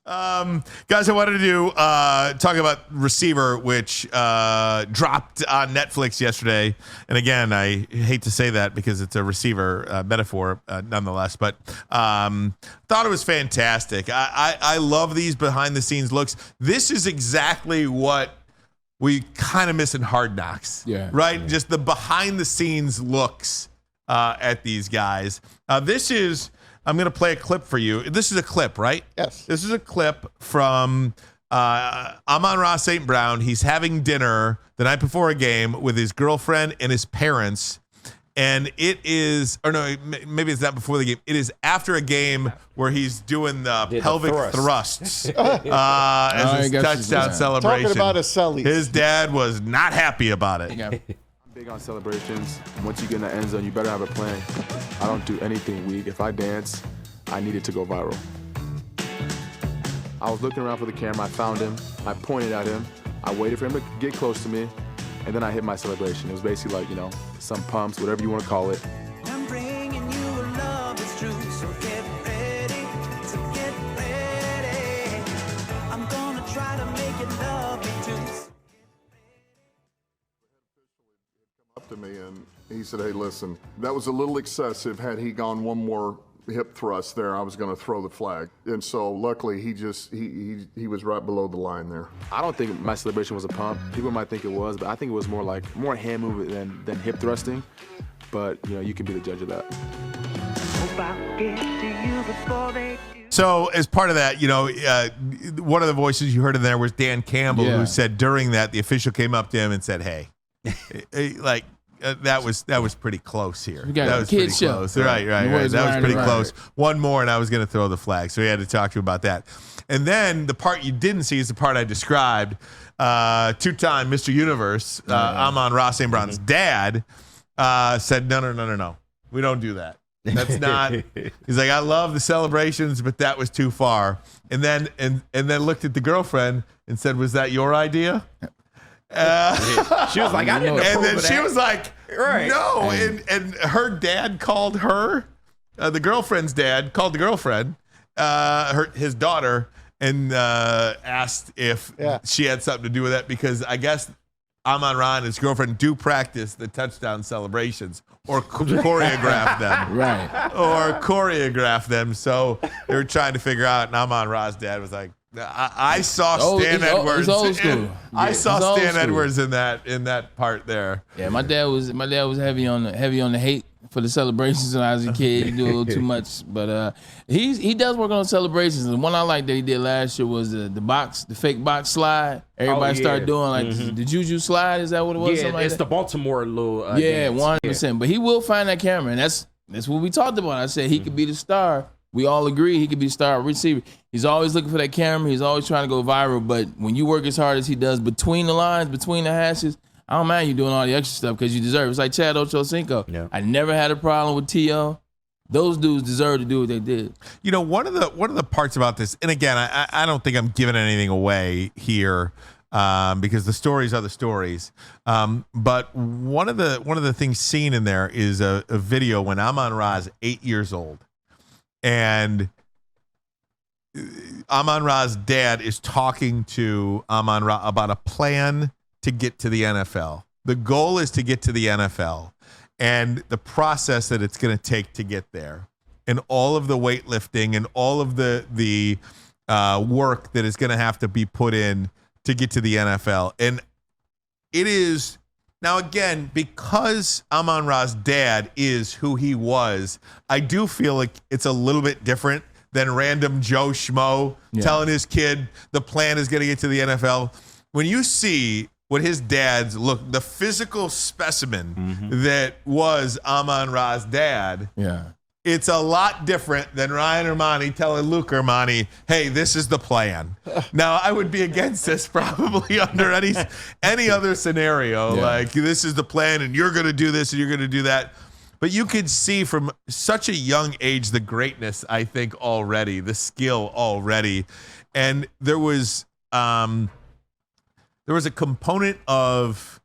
Guys, I wanted to talk about Receiver, which dropped on Netflix yesterday. And again, I hate to say that because it's a receiver metaphor nonetheless, but thought it was fantastic. I love these behind-the-scenes looks. This is exactly what we kind of miss in Hard Knocks, right? Yeah. Just the behind-the-scenes looks at these guys. I'm going to play a clip for you. This is a clip, right? Yes. This is a clip from Amon-Ra St. Brown. He's having dinner the night before a game with his girlfriend and his parents. And it is, or no, maybe it's not before the game. It is after a game where he's doing the pelvic thrusts as his touchdown celebration. Talking about a celly. His dad was not happy about it. I'm big on celebrations. Once you get in the end zone, you better have a plan. I don't do anything weak. If I dance, I need it to go viral. I was looking around for the camera. I found him. I pointed at him. I waited for him to get close to me, and then I hit my celebration. It was basically like, some pumps, whatever you want to call it. I'm bringing you a love that's true, so get ready, I'm gonna try to make it love me too. Up to me and he said, "Hey, listen, that was a little excessive. Had he gone one more hip thrust there, I was going to throw the flag." And so luckily he was right below the line there. I don't think my celebration was a pump. People might think it was, but I think it was more hand movement than hip thrusting. But you can be the judge of that. So as part of that, one of the voices you heard in there was Dan Campbell, who said during that the official came up to him and said, "Hey, that was pretty close here. That was pretty close. Right. That was pretty close. One more, and I was going to throw the flag." So we had to talk to him about that. And then the part you didn't see is the part I described. Two-time Mr. Universe, Amon-Ra St. Brown's dad, said, No. We don't do that. That's not. He's like, "I love the celebrations, but that was too far." And then looked at the girlfriend and said, "Was that your idea?" She was like, "I didn't approve and then of she that." was like, Right. "No." And her dad called her, the girlfriend's dad called the girlfriend, his daughter, and asked if she had something to do with that, because I guess Amon-Ra and his girlfriend do practice the touchdown celebrations or choreograph them. Right. Or choreograph them. So they were trying to figure out, and Amon-Ra's dad was like, I saw Stan Edwards. Old school. I saw Stan Edwards in that part there. Yeah, my dad was heavy on the hate for the celebrations when I was a kid. He do a little too much, but he does work on celebrations. And the one I liked that he did last year was the fake box slide. Everybody started doing like the juju slide. Is that what it was? Yeah, it's the Baltimore little. 100%. But he will find that camera, and that's what we talked about. I said he could be the star. We all agree he could be the star receiver. He's always looking for that camera. He's always trying to go viral. But when you work as hard as he does between the lines, between the hashes, I don't mind you doing all the extra stuff because you deserve it. It's like Chad Ochocinco. Yeah. I never had a problem with T.O. Those dudes deserve to do what they did. One of the parts about this, and again, I don't think I'm giving anything away here, because the stories are the stories. But one of the things seen in there is a video when Amon-Ra is 8 years old. And Amon-Ra's dad is talking to Amon-Ra about a plan to get to the NFL. The goal is to get to the NFL and the process that it's going to take to get there, and all of the weightlifting and all of the work that is going to have to be put in to get to the NFL. And it is... Now, again, because Amon-Ra's dad is who he was, I do feel like it's a little bit different than random Joe Schmo telling his kid the plan is going to get to the NFL. When you see what his dad's look, the physical specimen that was Amon-Ra's dad, it's a lot different than Ryan Ermanni telling Luke Ermanni, "Hey, this is the plan." Now, I would be against this probably under any other scenario. Like, this is the plan, and you're going to do this, and you're going to do that. But you could see from such a young age the greatness, I think, already, the skill already. And there was a component of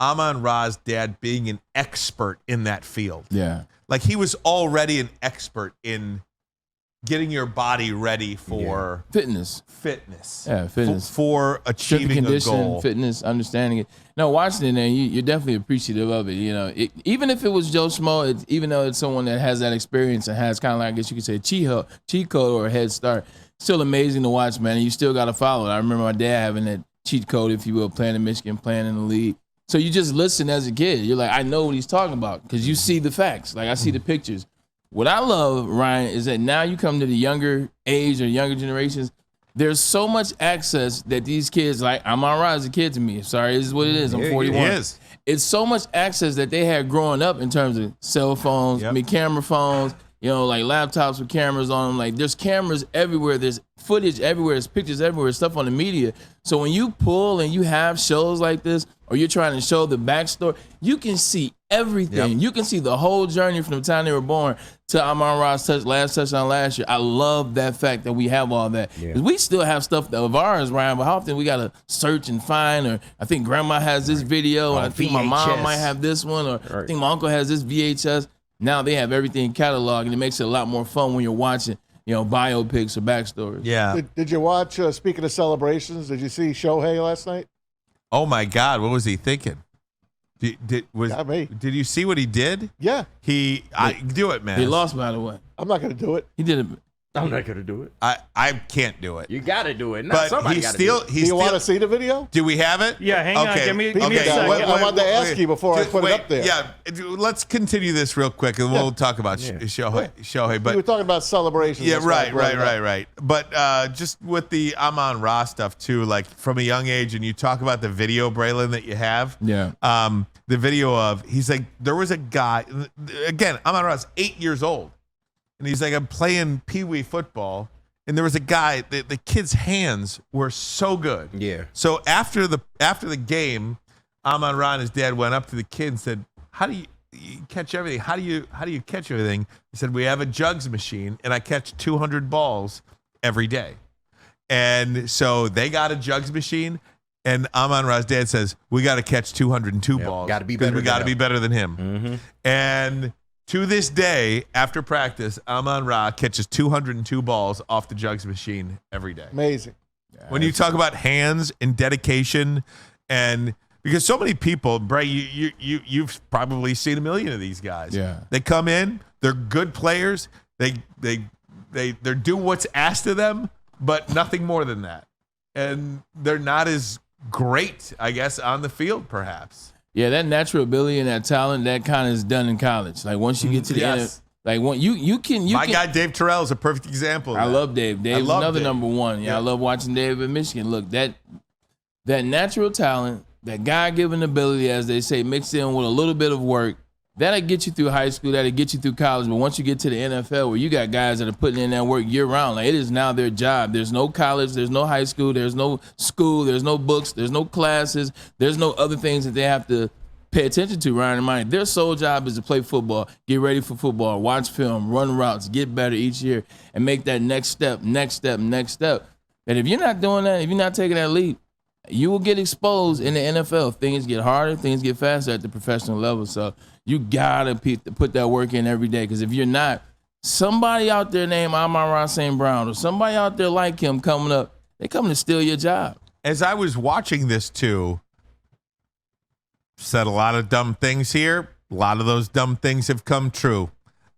Amon-Ra's dad being an expert in that field. Yeah. Like, he was already an expert in getting your body ready for fitness. Yeah, fitness. For achieving a goal. Fitness, understanding it. No, watching it, and you're definitely appreciative of it. You know, even if it was Joe Schmo, even though it's someone that has that experience and has kind of like, I guess you could say, cheat code or a head start, still amazing to watch, man. And you still got to follow it. I remember my dad having that cheat code, if you will, playing in Michigan, playing in the league. So you just listen as a kid. You're like, I know what he's talking about because you see the facts. Like, I see the pictures. What I love, Ryan, is that now you come to the younger age or younger generations, there's so much access that these kids, like Amon-Ra is a kid to me. Sorry, this is what it is. I'm 41. It is. It's so much access that they had growing up in terms of cell phones, camera phones, you know, like laptops with cameras on them. Like, there's cameras everywhere. There's footage everywhere. There's pictures everywhere. Stuff on the media. So when you pull and you have shows like this, or you're trying to show the backstory, you can see everything. Yep. You can see the whole journey from the time they were born to Amon-Ra's last touchdown last year. I love that fact that we have all that. Yeah. We still have stuff of ours, Ryan, but how often we got to search and find, or I think grandma has this video, and I think my mom might have this one, or I think my uncle has this VHS. Now they have everything cataloged, and it makes it a lot more fun when you're watching, you know, biopics or backstories. Yeah. Did you watch, speaking of celebrations, did you see Shohei last night? Oh, my God. What was he thinking? Did you see what he did? Yeah. Do it, man. He lost, by the way. I'm not going to do it. He did it. I'm not going to do it. I can't do it. You got to do it. But somebody got to do it. Do you want to see the video? Do we have it? Yeah, hang on. Give me a second. I wanted to ask you before I put it up there. Yeah, let's continue this real quick, and we'll talk about Shohei. But we were talking about celebrations. Yeah, right. But just with the Amon-Ra stuff, too, like from a young age, and you talk about the video, Braylon, that you have. Yeah. The video of, he's like, there was a guy, again, Amon-Ra's 8 years old. And he's like, I'm playing peewee football, and there was a guy. The kid's hands were so good. Yeah. So after the game, Amon-Ra and his dad went up to the kid and said, "How do you catch everything? How do you catch everything?" He said, "We have a jugs machine, and I catch 200 balls every day." And so they got a jugs machine, and Amon-Ra's dad says, "We got to catch 202 balls. Got to be better. We got to be better than him." Mm-hmm. And to this day, after practice, Amon-Ra catches 202 balls off the jugs machine every day. Amazing. When you talk about hands and dedication, and because so many people, Bray, you've probably seen a million of these guys. Yeah. They come in, they're good players, they do what's asked of them, but nothing more than that. And they're not as great, I guess, on the field, perhaps. Yeah, that natural ability and that talent, that kind of is done in college. Like once you get to the end, like when you can. My guy Dave Terrell is a perfect example. I love Dave. Dave's another number one. Yeah, I love watching Dave at Michigan. Look, that natural talent, that God-given ability, as they say, mixed in with a little bit of work, that'll get you through high school, that'll get you through college. But once you get to the NFL, where you got guys that are putting in that work year-round, like it is now their job. There's no college, there's no high school, there's no school, there's no books, there's no classes, there's no other things that they have to pay attention to, Ryan and Mike. Their sole job is to play football, get ready for football, watch film, run routes, get better each year, and make that next step. And if you're not doing that, if you're not taking that leap, you will get exposed in the NFL. Things get harder, things get faster at the professional level. So you gotta put that work in every day, because if you're not, somebody out there named Amon-Ra St. Brown or somebody out there like him coming up, they coming to steal your job. As I was watching this too, said a lot of dumb things here. A lot of those dumb things have come true.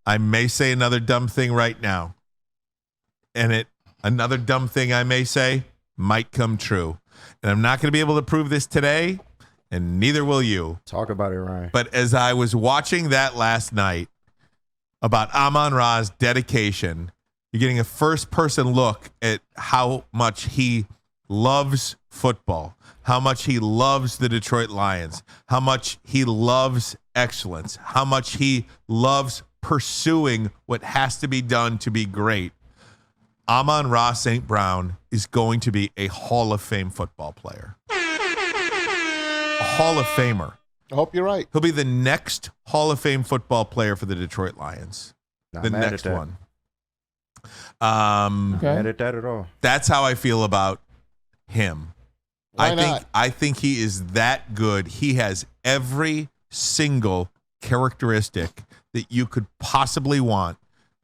I may say another dumb thing right now. And another dumb thing I may say might come true. And I'm not going to be able to prove this today, and neither will you. Talk about it, Ryan. But as I was watching that last night about Amon-Ra's dedication, you're getting a first-person look at how much he loves football, how much he loves the Detroit Lions, how much he loves excellence, how much he loves pursuing what has to be done to be great. Amon-Ra St. Brown is going to be a Hall of Fame football player. A Hall of Famer. I hope you're right. He'll be the next Hall of Fame football player for the Detroit Lions. Not the mad next at that. one. Not mad at that at all. That's how I feel about him. Why not? I think he is that good. He has every single characteristic that you could possibly want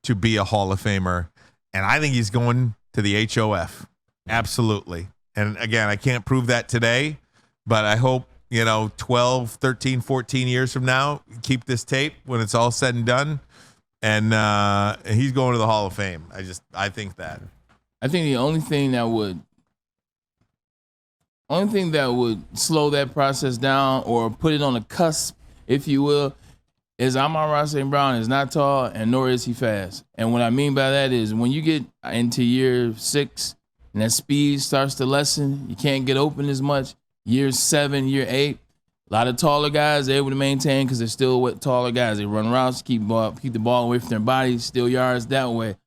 to be a Hall of Famer. And I think he's going to the HOF. Absolutely. And again, I can't prove that today, but I hope, 12, 13, 14 years from now, keep this tape when it's all said and done. And he's going to the Hall of Fame. I think that. I think the only thing that would slow that process down or put it on a cusp, if you will, is Amon-Ra St. Brown is not tall and nor is he fast. And what I mean by that is when you get into year 6 and that speed starts to lessen, you can't get open as much. Year 7, year 8, a lot of taller guys are able to maintain because they're still taller guys. They run routes, keep the ball away from their bodies, steal yards that way.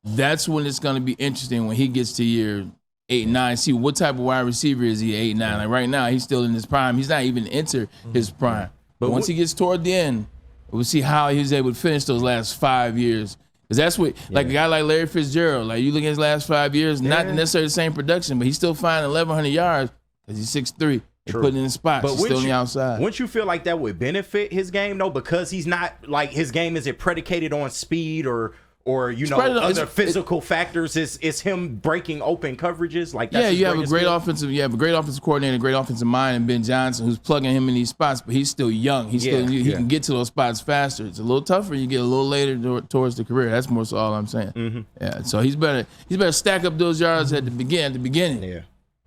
That's when it's going to be interesting when he gets to year 8, 9. See what type of wide receiver is he? 8, 9. Like right now, he's still in his prime. He's not even enter his prime. But once he gets toward the end, we'll see how he was able to finish those last 5 years. Because that's what, like a guy like Larry Fitzgerald, like you look at his last 5 years, not necessarily the same production, but he's still finding 1,100 yards because he's 6'3". They put it in spots. But he's still on the outside. Wouldn't you feel like that would benefit his game though? Because he's not like his game isn't predicated on speed or other physical factors. Is him breaking open coverages like that? Yeah, you have a great offensive coordinator, a great offensive mind, and Ben Johnson who's plugging him in these spots, but he's still young. He can get to those spots faster. It's a little tougher. You get a little later towards the career. That's more so all I'm saying. Mm-hmm. Yeah, so he's better stack up those yards at the beginning. Yeah.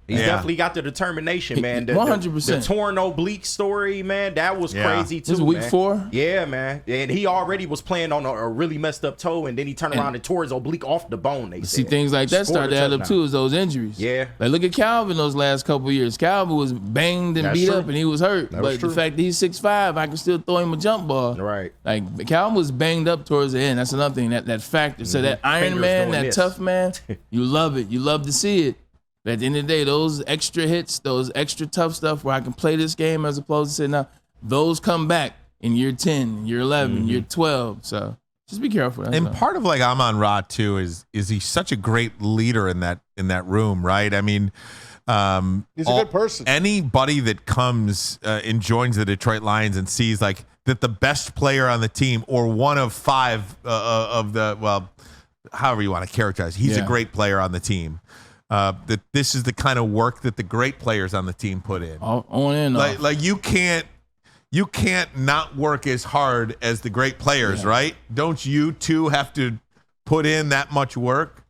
He's definitely got the determination, man. 100%. The torn oblique story, man, that was crazy too. This is week 4? Yeah, man. And he already was playing on a really messed up toe, and then he turned around and tore his oblique off the bone. They see things like that start to add up too, is those injuries. Yeah. Like look at Calvin those last couple of years. Calvin was banged and beat up, and he was hurt. But the fact that he's 6'5", I can still throw him a jump ball. Right. Like Calvin was banged up towards the end. That's another thing. That factor. So that Iron Man, that tough man, you love it. You love to see it. But at the end of the day, those extra hits, those extra tough stuff where I can play this game as opposed to saying, now, those come back in year 10, year 11, year 12. So just be careful. And part of like Amon-Ra too is he's such a great leader in that room, right? I mean, he's a good person. Anybody that comes and joins the Detroit Lions and sees like that the best player on the team or one of 5 of the, well, however you want to characterize, he's a great player on the team. That this is the kind of work that the great players on the team put in. On and off. Like you can't not work as hard as the great players, right? Don't you too have to put in that much work?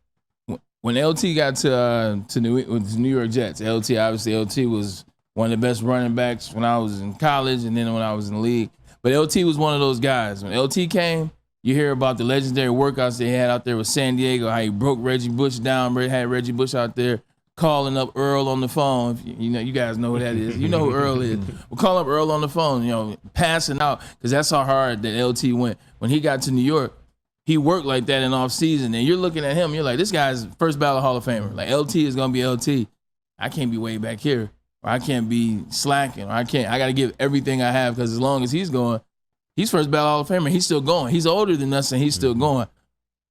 When LT got to New York Jets, LT was one of the best running backs when I was in college and then when I was in the league. But LT was one of those guys. When LT came, you hear about the legendary workouts they had out there with San Diego, how he broke Reggie Bush down, had Reggie Bush out there calling up Earl on the phone. You guys know who that is. You know who Earl is. We'll call up Earl on the phone, passing out, because that's how hard that LT went. When he got to New York, he worked like that in off season, and you're looking at him, you're like, this guy's first ballot Hall of Famer. Like, LT is going to be LT. I can't be way back here, or I can't be slacking, or I got to give everything I have, because as long as he's going, he's first ballot Hall of Famer. He's still going. He's older than us, and he's still going.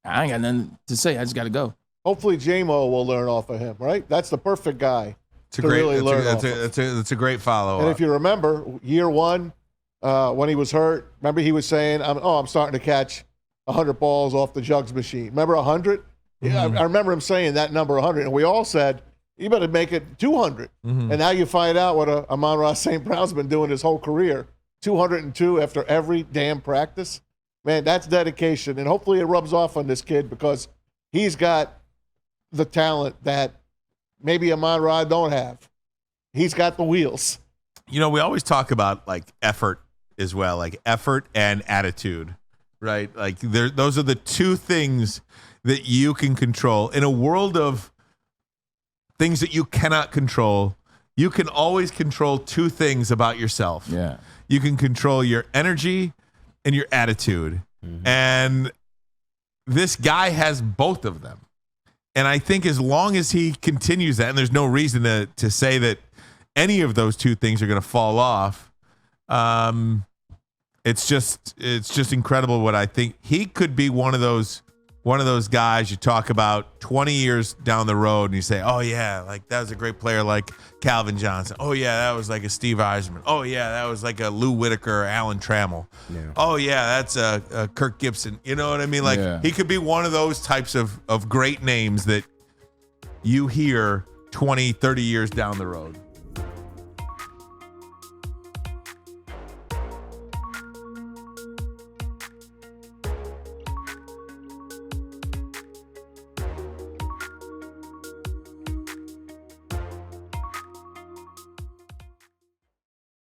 I ain't got nothing to say. I just got to go. Hopefully, J-Mo will learn off of him, right? That's the perfect guy to really learn off of. That's a great follow-up. And if you remember, year 1, when he was hurt, remember he was saying, I'm starting to catch 100 balls off the jugs machine. Remember 100? Mm-hmm. Yeah, I remember him saying that number 100, and we all said, you better make it 200. Mm-hmm. And now you find out what Amon-Ra St. Brown's been doing his whole career. 202 after every damn practice. Man, that's dedication. And hopefully it rubs off on this kid because he's got the talent that maybe Amon-Ra don't have. He's got the wheels. We always talk about like effort as well, like effort and attitude, right? Like those are the 2 things that you can control. In a world of things that you cannot control, you can always control 2 things about yourself. Yeah. You can control your energy and your attitude. Mm-hmm. And this guy has both of them. And I think as long as he continues that, and there's no reason to say that any of those 2 things are going to fall off, it's just incredible what I think. He could be one of those one of those guys you talk about 20 years down the road and you say, oh, yeah, like that was a great player like Calvin Johnson. Oh, yeah, that was like a Steve Eisman. Oh, yeah, that was like a Lou Whitaker or Alan Trammell. Yeah. Oh, yeah, that's a Kirk Gibson. You know what I mean? Like he could be one of those types of great names that you hear 20, 30 years down the road.